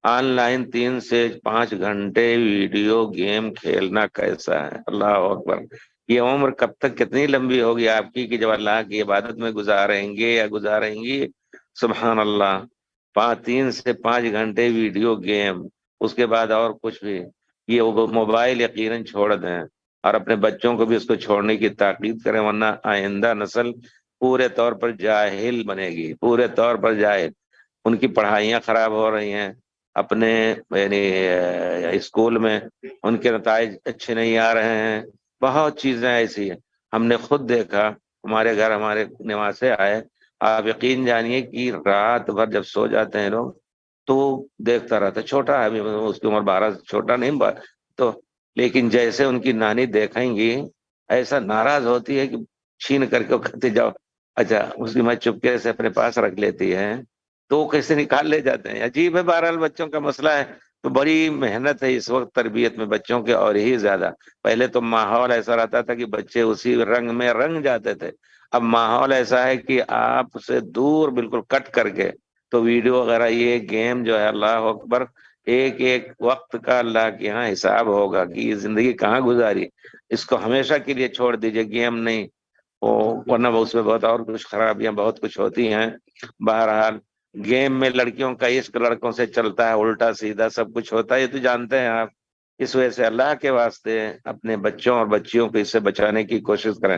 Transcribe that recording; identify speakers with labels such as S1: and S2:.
S1: On line 3 سے 5 گھنٹے video game کھیلنا کیسا ہے؟ اللہ اکبر! یہ عمر کب تک کتنی لمبی ہوگی آپ کی کہ جب اللہ کی عبادت میں گزاریں گے یا گزاریں گی؟ سبحان اللہ! 3 سے 5 گھنٹے ویڈیو گیم، اس کے بعد اور کچھ بھی؟ یہ وہ موبائل یقیناً چھوڑ دیں، اور اپنے بچوں کو بھی اس کو چھوڑنے کی تاکید کریں، ورنہ آئندہ نسل پورے طور پر جاہل بنے گی، پورے طور پر جاہل۔ ان کی پڑھائیاں خراب ہو رہی ہیں اپنے، یعنی اسکول میں ان کے نتائج اچھے نہیں آ رہے ہیں، بہت چیزیں ایسی ہیں۔ ہم نے خود دیکھا، ہمارے گھر ہمارے نواسے آئے، آپ یقین جانیے کہ رات بھر جب سو جاتے ہیں لوگ تو دیکھتا رہتا، چھوٹا ہے ابھی، اس کی عمر 12، چھوٹا نہیں تو، لیکن جیسے ان کی نانی دیکھیں گی ایسا ناراض ہوتی ہے کہ چھین کر کے وہ کہتے جاؤ، اچھا اس کی ماں چپکے سے اپنے پاس رکھ لیتی ہے تو وہ کیسے نکال لے جاتے ہیں۔ عجیب ہے، بہرحال بچوں کا مسئلہ ہے، تو بڑی محنت ہے اس وقت تربیت میں بچوں کے، اور ہی زیادہ۔ پہلے تو ماحول ایسا رہتا تھا کہ بچے اسی رنگ میں رنگ جاتے تھے، اب ماحول ایسا ہے کہ آپ سے دور بالکل کٹ کر کے تو ویڈیو وغیرہ، یہ گیم جو ہے، اللہ اکبر! ایک ایک وقت کا اللہ کے یہاں حساب ہوگا کہ یہ زندگی کہاں گزاری۔ اس کو ہمیشہ کے لیے چھوڑ دیجئے، گیم نہیں، ورنہ اس میں بہت اور کچھ خرابیاں بہت کچھ ہوتی ہیں۔ بہرحال گیم میں لڑکیوں کا عشق لڑکوں سے چلتا ہے، الٹا سیدھا سب کچھ ہوتا ہے، یہ تو جانتے ہیں آپ۔ اس وجہ سے اللہ کے واسطے اپنے بچوں اور بچیوں کو اس سے بچانے کی کوشش کریں۔